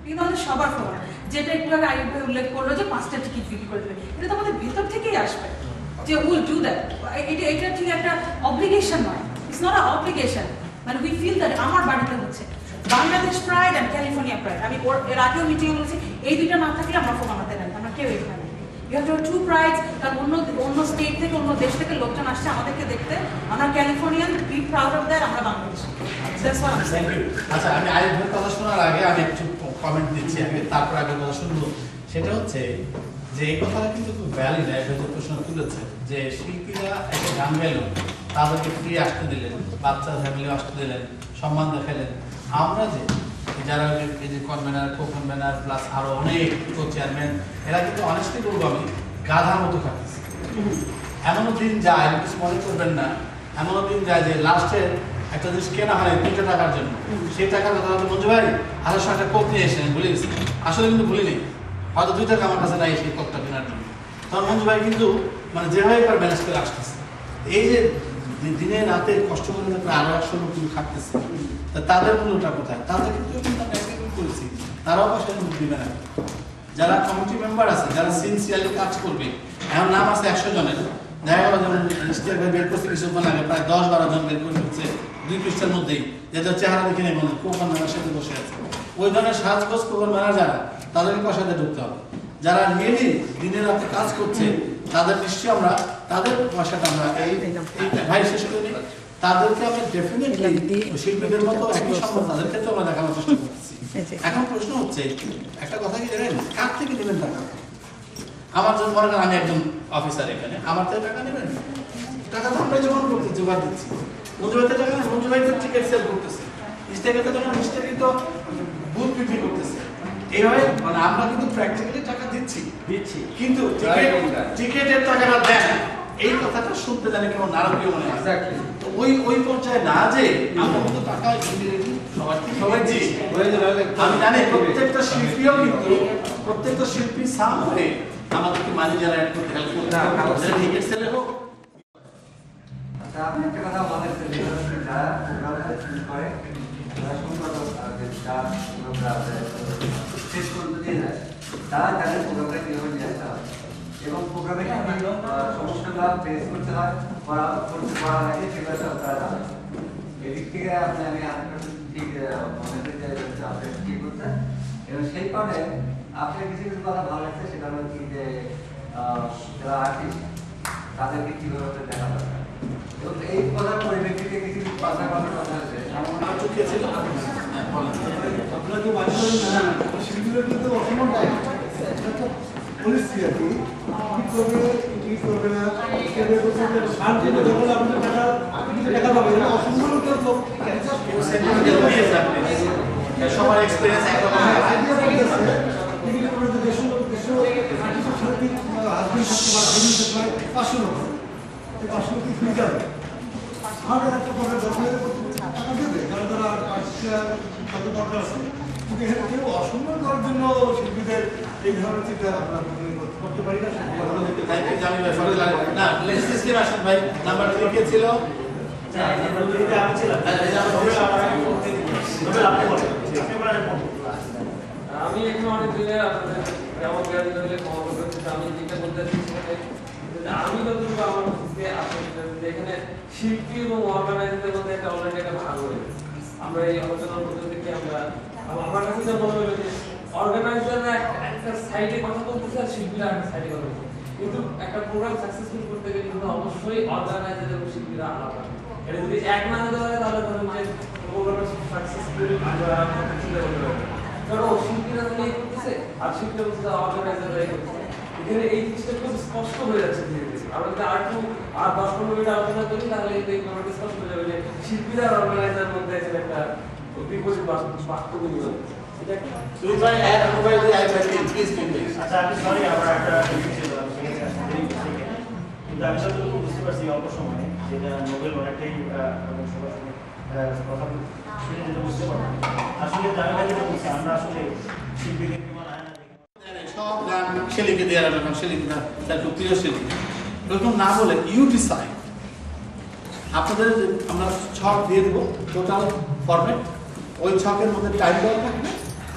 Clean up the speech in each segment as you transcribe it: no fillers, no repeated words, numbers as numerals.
কিন্তু আমাদের সবার ফোন, যেটা একটু আগে আইয়ুব ভাই উল্লেখ করলো যে 5টা টিকিট বিক্রি করে দেবে, এটা তো আমাদের ভেতর থেকেই আসবে যে উইল ডু দ্যাট। এটা ঠিক একটা অব্লিগেশন নয়, ইটস নট আ অব্লিগেশন, মানে উই ফিল দ্যাট আমার বাড়িতে হচ্ছে Bangladesh pride and California pride. আমি এর আগেও মিটিংয়ে বলেছি এই দুইটা না থাকলে আমরা ফোন আমাদের নেই, আমরা কেউ এখানে নেই। You have to have to prides, কারণ অন্য স্টেট থেকে অন্য দেশ থেকে লোকজন আসছে আমাদেরকে দেখতে। আমরা Californian, be proud of that, আমরা বাংলাদেশি। আচ্ছা, আমি আইয়ুবের কথা শোনার আগে আমি একটু কমেন্ট দিচ্ছি আগে, তারপর আগে কথা শুনবো। সেটা হচ্ছে যে এই কথাটা কিন্তু খুব ভ্যালিড। আইয়ুব যে প্রশ্ন তুলেছে যে শিল্পীরা একটা গান গাইল, তাদেরকে ফ্রি আসতে দিলেন, বাচ্চা ফ্যামিলিও আসতে দিলেন, সম্মান দেখালেন। আমরা যে যারা এই যে কনভেনার, কো-কনভেনার প্লাস আরো অনেক চেয়ারম্যান, এরা কিন্তু অনেস্টলি বলবো আমি গাধার মতো খাচ্ছি। এমনও দিন যায়, কিছু মনে করবেন না, এমনও দিন যায় যে লাস্টের একটা জিনিস কেনা হয় 2 টাকার জন্য, সেই টাকার কথা হয়তো মঞ্জু ভাই আরো 100 টাকা কোক নিয়ে এসেছেন, ভুলে গেছি। আসলে কিন্তু ভুলিনি, হয়তো 2 টাকা আমার কাছে নাই সেই কোকটা কেনার জন্য। তখন মঞ্জু ভাই কিন্তু মানে যেভাবে এবার ম্যানেজ করে আসতেছে। এই যে দিনে রাতে কষ্ট করে আরো 100 লোক কিন্তু খাটতেছে, তাদের মূল্যটা কোথায়? তাদের কিন্তু করেছি, তারাও পাশে মুখ দিবে না। যারা কমিটি মেম্বার আছে, যারা সিনসিয়ারলি কাজ করবে, এখন নাম আছে 100 জনের, দেখা গেল যেমন ইস্তিয়াক ভাই বের করতে কিছুক্ষণ আগে প্রায় 10-12 জন বের করে হচ্ছে 2 পৃষ্ঠার মধ্যেই, যাদের চেহারা দেখে নেই মনে কোন মেলার সাথে বসে আছে। ওই ধরনের সাজগোজ কোন মেলা যারা, তাদেরকে পয়সাতে ঢুকতে হবে। যারা রিয়েলি দিনে রাতে কাজ করছে, তাদের নিশ্চয়ই আমরা তাদের পয়সাটা আমরা এই ভাই শেষ করে নিই, তাদেরকে আমরা ডেফিনেটলি শিল্পীদের মতো একই সম্মান তাদের ক্ষেত্রে আমরা দেখানোর চেষ্টা করছি। এখন প্রশ্ন হচ্ছে একটা কথা কি জানেন, কার থেকে নেবেন টাকা? আমার জন্য মনে করেন আমি একজন অফিসার, এখানে আমার থেকে টাকা নেবেন? টাকা তো আমরা জোগাড় করতে জোগাড় দিচ্ছি। মঞ্জু ভাইতে টাকা নেই, মঞ্জু ভাই তো টিকিট সেল করতেছে। ইস্টাকে টাকা, ইস্টাকে তো বুথ বিক্রি করতেছে। এইভাবে মানে আমরা কিন্তু প্র্যাকটিক্যালি টাকা দিচ্ছি, কিন্তু টিকিটের টাকাটা দেন, এই কথাটা শুনতে জানি কেমন নারকীয় মনে হয়। তো ওই পর্যায়ে না যে আমরা কিন্তু টাকা ইনডিরেক্টলি সবাই জি আমি জানি প্রত্যেকটা শিল্পীও কিন্তু প্রত্যেকটা শিল্পী সামনে আমাদেরকে মানি যারা অ্যাড করতে হেল্প করতে টিকিট সেলে হোক। আচ্ছা, আপনি একটা কথা বলেন যে যারা প্রোগ্রাম করে তারা সুন্দর শেষ পর্যন্ত দিয়ে যায়, তারা তাদের প্রোগ্রামটা কীভাবে নিয়ে আসতে হবে এবং প্রোগ্রামে সমস্যাগুলো ফেস করতে হয় করা লাগে, সেগুলো তারা জানে। এদিক থেকে আমি ঠিক মনে করি যে আপনি ঠিক করছেন এবং সেই কারণে আপনার কিছু কিছু কথা ভালো লাগছে। সেটা হলো কি যে যারা আর্টিস্ট তাদেরকে কীভাবে দেখা দরকার এবং এই কথার পরিপ্রেক্ষিতে কিছু কথা আছে। আপনারা তো মাঝে মাঝে শিল্পীরা কিন্তু অসম্মান পায় পরিস্থিতি আর কি করবে কি করবে না শান্তি যখন আপনার টাকা পাবে অসম্মান সবার এক্সপেরিয়েন্স একরকম অসম্মান করার জন্য শিল্পীদের এই ধরনের চিন্তা করতে পারি না। ভাই নাম্বার কে ছিল? আমি এখানে অনেক দিনে আপনাদের যেমন ক্ষমতা করতে আমি যেটা বলতে আমি যতটুকু আমার এখানে শিল্পী এবং অর্গানাইজারদের মধ্যে একটা অলরেডি একটা ভাগ হয়ে আমরা এই আলোচনার মধ্যে থেকে আমরা আমার কাছে যেটা মনে হলো যে অর্গানাইজাররা একটা সাইডে কথা বলতেছে আর শিল্পীরা একটা সাইডে কথা বলছে, কিন্তু একটা প্রোগ্রাম সাকসেসফুল করতে গেলে কিন্তু অবশ্যই অর্গানাইজার এবং শিল্পীরা আলাদা। এটা যদি এক না হতে পারে তাহলে ধরেন যে প্রোগ্রামটা সাকসেসফুল চিন্তা করতে পারবে, কারণ শিল্পীরা এই করতেছে আর শিল্পীরা বলছে অর্গানাইজাররা এই করতেছে। এখানে এই জিনিসটা খুব স্পষ্ট হয়ে যাচ্ছে ধীরে ধীরে। আমরা যদি আর 10-15 মিনিট আলোচনা করি তাহলে এই ব্যাপারটা স্পষ্ট হয়ে যাবে যে শিল্পীরা আর অর্গানাইজার মধ্যে একটা বিপরীত বাস্তব বিনিময়। আচ্ছা, আমি সরি আমার একটা ছিল কিন্তু আমি যতটুকু বুঝতে পারছি অল্প সময়ে যেটা নোবেল অনেকটাই কথা শুনে যেটা বুঝতে পারলাম আসলে আমি যেটা বলছি আমরা আসলে শিল্পীদের সব গান শিল্পীকে দেওয়া রাখলাম, শিল্পী না তার খুব প্রিয় শিল্পী এরকম না বলে ইউ ডিসাইড। আপনাদের আমরা ছক দিয়ে দেবো টোটাল ফরম্যাট, ওই ছকের মধ্যে টাইম দেওয়া থাকবে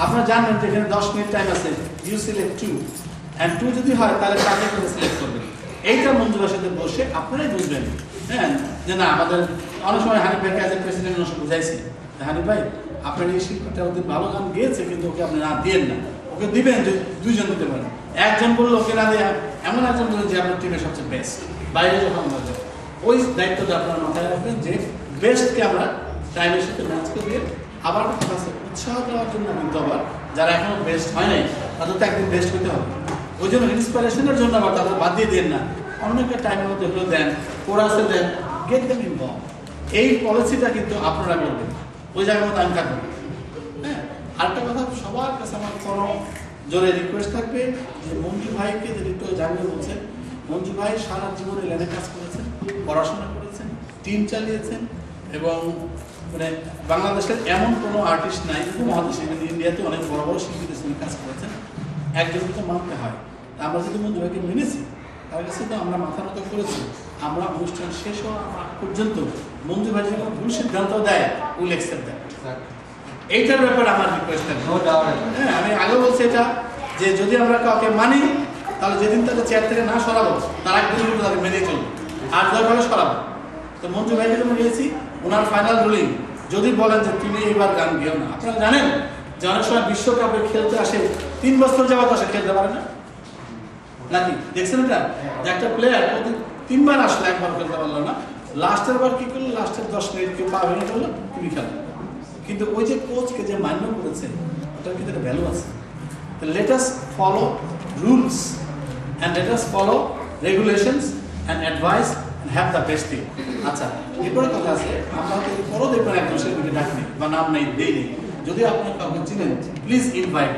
আপনারা জানেন যে এখানে 10 মিনিট টাইম আছে, ইউ সিলেক্ট 2 and 2 যদি হয় তাহলে কাকে করে সিলেক্ট করবেন। এইটা মঞ্জুরার সাথে বসে আপনারাই বুঝবেন, হ্যাঁ, যে না আমাদের অনেক সময় হানিফ ভাইকে অ্যাজ এ প্রেসিডেন্ট বুঝাইছি, হানিফ ভাই আপনার এই শিল্পীটা ওদের ভালো গান গেয়েছে কিন্তু ওকে আপনি না দিয়েন না, ওকে দিবেন যে 2 জন দিতে পারেন। একজন বললো ওকে না দেয়া, এমন একজন বললেন যে আপনার টিমের সবচেয়ে বেস্ট, বাইরে যখন বলবে ওই দায়িত্বটা আপনারা মাথায় রাখবেন যে বেস্টকে আমরা টাইমের সাথে ম্যাচ করিয়ে আবার ক্লাসে উৎসাহ দেওয়ার জন্য কিন্তু আবার যারা এখনো বেস্ট হয় নাই তাদের তো একদিন বেস্ট হতে হবে। ওই জন্য ইন্সপিরেশনের জন্য আবার তাদের বাদ দিয়ে দেন না, অনেকে টাইমের মধ্যে হলেও দেন, কোরাসে দেন, গেট দেম ইনভলভ। এই পলিসিটা কিন্তু আপনারা করবেন, ওই জায়গার মতো আমি থাকবো। হ্যাঁ, আরেকটা কথা সবার কাছে আমার কোনো জোরে রিকোয়েস্ট থাকবে যে মঞ্জু ভাইকে যদি একটু জানিয়ে বলছেন, মঞ্জু ভাই সারা জীবনে ল্যানে কাজ করেছেন, পড়াশোনা করেছেন, টিম চালিয়েছেন এবং মানে বাংলাদেশের এমন কোনো আর্টিস্ট নাই, উপমহাদেশে ইন্ডিয়াতে অনেক বড় বড় শিল্পীদের সঙ্গে কাজ করেছেন, একজনকে তো মানতে হয়। আমরা যদি মঞ্জু ভাইকে মেনেছি তার কাছে তো আমরা মাথা নত করেছি, আমরা অনুষ্ঠান শেষ হওয়া পর্যন্ত মঞ্জু ভাই যখন ভুল সিদ্ধান্ত দেয় উইল অ্যাকসেপ্ট দ্যাট। এইটার ব্যাপারে আমার রিকোয়েস্ট থাকবে। হ্যাঁ, আমি আগেও বলছি এটা যে যদি আমরা কাউকে মানি তাহলে যেদিন তাকে চেয়ার থেকে না সরাবো তার একদিন কিন্তু তাকে মেনে চলবো, আর দরকারে সরাবো। তো মঞ্জু ভাইকে যেমন নিয়েছি, ওনার ফাইনাল রুলিং যদি বলেন যে তুমি এবার গান গেও না, আপনারা জানেন যে অনেক সময় বিশ্বকাপে খেলতে আসে 3 বছর যাওয়াত আসে, খেলতে পারে না নাকি? দেখছেন এটা যে একটা প্লেয়ার প্রতি 3 বার আসলে একবার খেলতে পারলো না, লাস্টের বার কি করলো, লাস্টের 10 মিনিট কেউ পা ভেঙে করলো, তুমি খেলো। কিন্তু ওই যে কোচকে যে মান্য করেছে ওটার কিন্তু একটা ভ্যালু আছে। তো let us follow rules and let us follow regulations and advice and have the best thing. আচ্ছা, এরপরে কথা আছে, আমরা যদি পরও দেখবেন একজন শিল্পীকে ডাকিনি বা নাম নেই দেইনি, যদি আপনার কাউকে চিনেন প্লিজ ইনভাইট,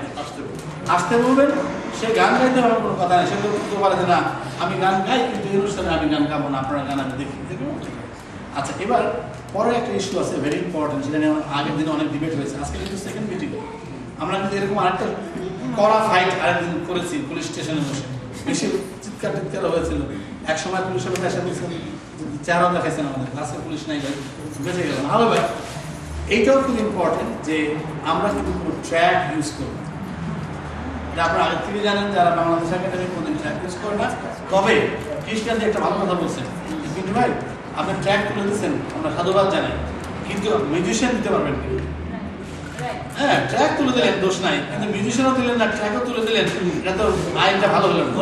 আসতে বলবেন। সে গান গাইতে আমার কোনো কথা নেই, সে বলতে পারে যে না আমি গান গাই কিন্তু এই অনুষ্ঠানে আমি গান গাবো না, আপনার গান আমি দেখি। আচ্ছা, এবার পরে একটা ইস্যু আছে ভেরি ইম্পর্টেন্ট, যেটা নিয়ে আগের দিনে অনেক ডিবেট হয়েছে, আজকে কিন্তু সেকেন্ড মিটিং। আমরা কিন্তু এরকম আরেকটা কড়া ফাইট আরেকদিন করেছি পুলিশ স্টেশনে বসে, বেশি চিৎকার টিৎকার হয়েছিল। এক সময় পুলিশের মধ্যে এসে বলছেন, চেহারাও দেখাইছেন আমাদের ক্লাসে পুলিশ নাই ভাই, বেঁচে গেলাম। ভালো ভাই, এইটাও খুব ইম্পর্টেন্ট যে আমরা কিন্তু কোনো ট্র্যাক ইউজ করব। আপনারা আগের থেকে জানেন যারা বাংলাদেশ একাডেমি কোনদিন ট্র্যাক ইউজ করে না, তবে খ্রিস্টানদের একটা ভালো কথা বলছেন, কিন্তু ভাই আপনি ট্র্যাক তুলে দিচ্ছেন, আমরা সাধুবাদ জানাই, কিন্তু মিউজিশিয়ান দিতে পারবেন না। হ্যাঁ, ট্র্যাক তুলে দিলেন দোষ নাই, কিন্তু মিউজিশিয়ানও দিলেন না, ট্র্যাকও তুলে দিলেন, এটা তো আইনটা ভালো হলো না।